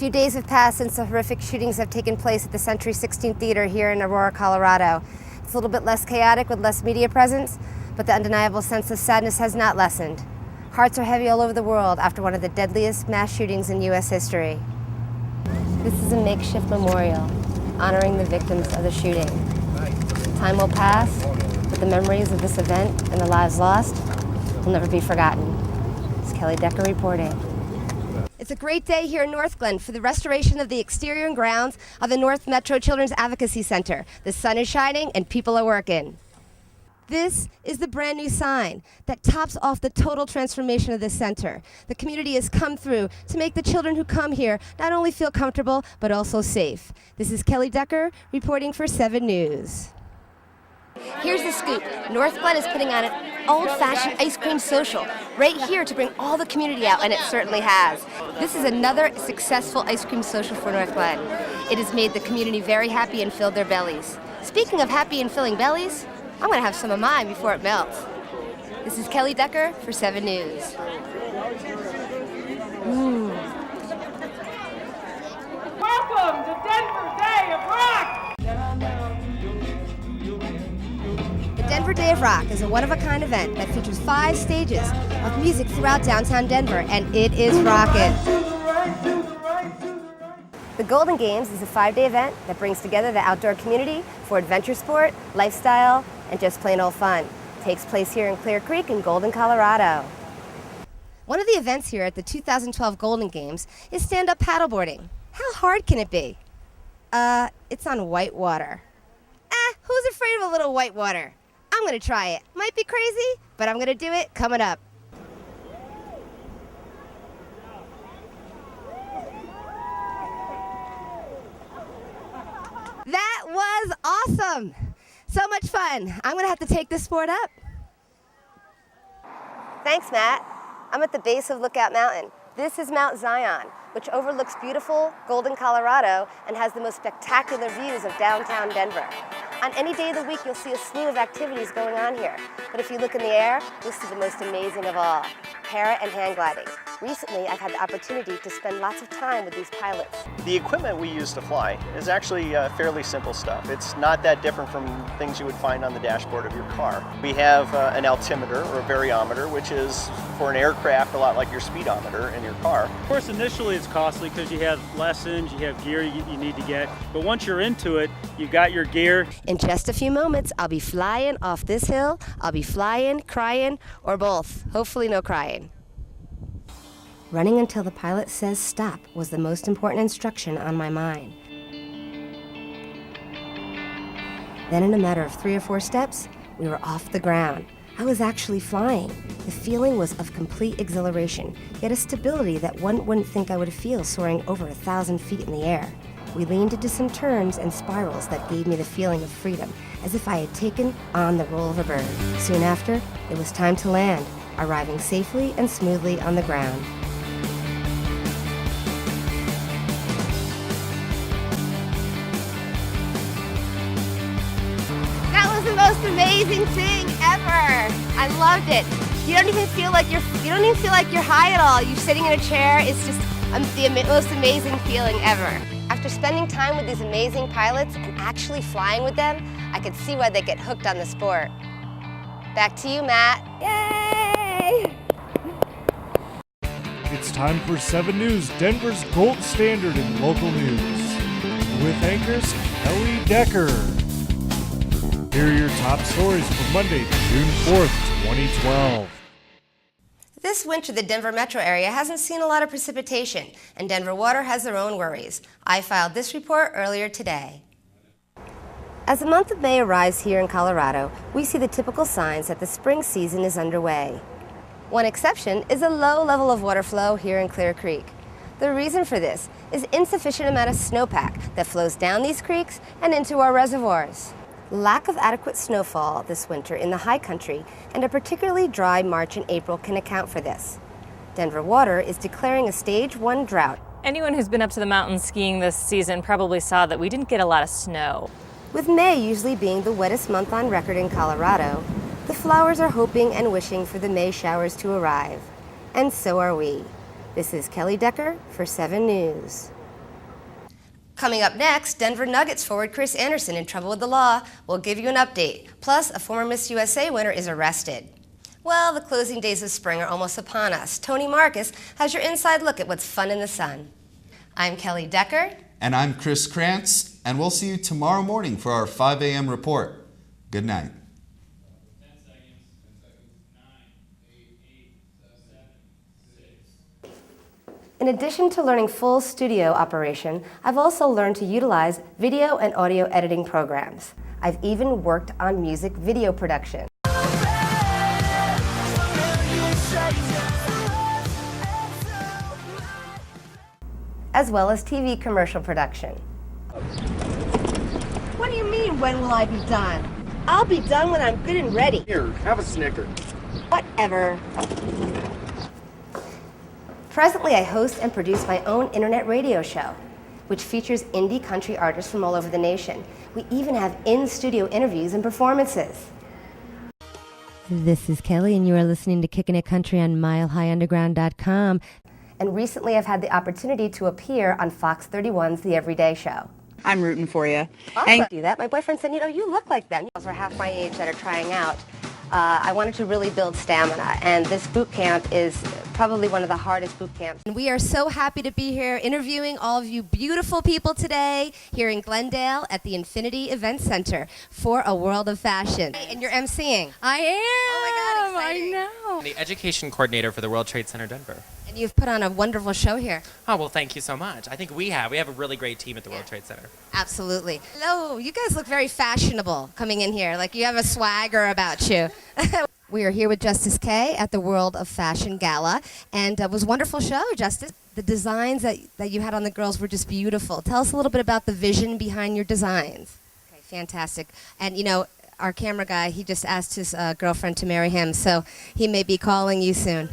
few days have passed since the horrific shootings have taken place at the Century 16 Theater here in Aurora, Colorado. It's a little bit less chaotic with less media presence, but the undeniable sense of sadness has not lessened. Hearts are heavy all over the world after one of the deadliest mass shootings in U.S. history. This is a makeshift memorial honoring the victims of the shooting. Time will pass, but the memories of this event and the lives lost will never be forgotten. It's Kelly Decker reporting. It's a great day here in North Glen for the restoration of the exterior and grounds of the North Metro Children's Advocacy Center. The sun is shining and people are working. This is the brand new sign that tops off the total transformation of this center. The community has come through to make the children who come here not only feel comfortable, but also safe. This is Kelly Decker reporting for 7 News. Here's the scoop. North Glen is putting on an old-fashioned ice cream social right here to bring all the community out, and it certainly has. This is another successful ice cream social for North Glen. It has made the community very happy and filled their bellies. Speaking of happy and filling bellies, I'm going to have some of mine before it melts. This is Kelly Decker for 7 News. Welcome to Denver Day of Rock! The Denver Day of Rock is a one-of-a-kind event that features 5 stages of music throughout downtown Denver, and it is rockin'. The Golden Games is a 5-day event that brings together the outdoor community for adventure sport, lifestyle, and just plain old fun. It takes place here in Clear Creek in Golden, Colorado. One of the events here at the 2012 Golden Games is stand-up paddleboarding. How hard can it be? It's on white water. Who's afraid of a little white water? I'm gonna try it. Might be crazy, but I'm gonna do it coming up. That was awesome. So much fun. I'm gonna have to take this sport up. Thanks, Matt. I'm at the base of Lookout Mountain. This is Mount Zion, which overlooks beautiful Golden, Colorado, and has the most spectacular views of downtown Denver. On any day of the week, you'll see a slew of activities going on here. But if you look in the air, you'll see the most amazing of all, para and hang gliding. Recently, I've had the opportunity to spend lots of time with these pilots. The equipment we use to fly is actually fairly simple stuff. It's not that different from things you would find on the dashboard of your car. We have an altimeter or a variometer, which is for an aircraft a lot like your speedometer in your car. Of course, initially it's costly because you have lessons, you have gear you need to get, but once you're into it, you've got your gear. In just a few moments, I'll be flying off this hill. I'll be flying, crying, or both. Hopefully no crying. Running until the pilot says stop was the most important instruction on my mind. Then in a matter of 3 or 4 steps, we were off the ground. I was actually flying. The feeling was of complete exhilaration, yet a stability that one wouldn't think I would feel soaring over 1,000 feet in the air. We leaned into some turns and spirals that gave me the feeling of freedom, as if I had taken on the role of a bird. Soon after, it was time to land, arriving safely and smoothly on the ground. That was the most amazing thing ever. I loved it. You don't even feel like you're high at all. You're sitting in a chair. It's just the most amazing feeling ever. After spending time with these amazing pilots and actually flying with them, I could see why they get hooked on the sport. Back to you, Matt. Yay! It's time for 7 News, Denver's gold standard in local news. With anchors Kelly Decker. Here are your top stories for Monday, June 4th, 2012. This winter, the Denver metro area hasn't seen a lot of precipitation, and Denver Water has their own worries. I filed this report earlier today. As the month of May arrives here in Colorado, we see the typical signs that the spring season is underway. One exception is a low level of water flow here in Clear Creek. The reason for this is insufficient amount of snowpack that flows down these creeks and into our reservoirs. Lack of adequate snowfall this winter in the high country and a particularly dry March and April can account for this. Denver Water is declaring a Stage 1 drought. Anyone who's been up to the mountains skiing this season probably saw that we didn't get a lot of snow. With May usually being the wettest month on record in Colorado, the flowers are hoping and wishing for the May showers to arrive. And so are we. This is Kelly Decker for 7 News. Coming up next, Denver Nuggets forward Chris Anderson, in trouble with the law, will give you an update. Plus, a former Miss USA winner is arrested. Well, the closing days of spring are almost upon us. Tony Marcus has your inside look at what's fun in the sun. I'm Kelly Decker. And I'm Chris Krantz, and we'll see you tomorrow morning for our 5 a.m. report. Good night. 10 seconds. 10 seconds. 9, 8, 7, 6. In addition to learning full studio operation, I've also learned to utilize video and audio editing programs. I've even worked on music video production. As well as TV commercial production. What do you mean, when will I be done? I'll be done when I'm good and ready. Here, have a Snicker. Whatever. Presently, I host and produce my own internet radio show, which features indie country artists from all over the nation. We even have in-studio interviews and performances. This is Kelly, and you are listening to Kickin' It Country on MileHighUnderground.com. And recently, I've had the opportunity to appear on Fox 31's The Everyday Show. I'm rooting for you. I do that. My boyfriend said, you look like them. Girls are half my age that are trying out. I wanted to really build stamina, and this boot camp is probably one of the hardest boot camps. And we are so happy to be here interviewing all of you beautiful people today here in Glendale at the Infinity Event Center for A World of Fashion. And you're emceeing. I am. Oh my God, exciting. I know. The education coordinator for the World Trade Center Denver. And you've put on a wonderful show here. Oh, well, thank you so much. I think we have a really great team at the World Trade Center. Absolutely. Hello, you guys look very fashionable coming in here. Like you have a swagger about you. We are here with Justice K at the World of Fashion Gala, and it was a wonderful show, Justice. The designs that you had on the girls were just beautiful. Tell us a little bit about the vision behind your designs. Okay, fantastic. And our camera guy, he just asked his girlfriend to marry him, so he may be calling you soon.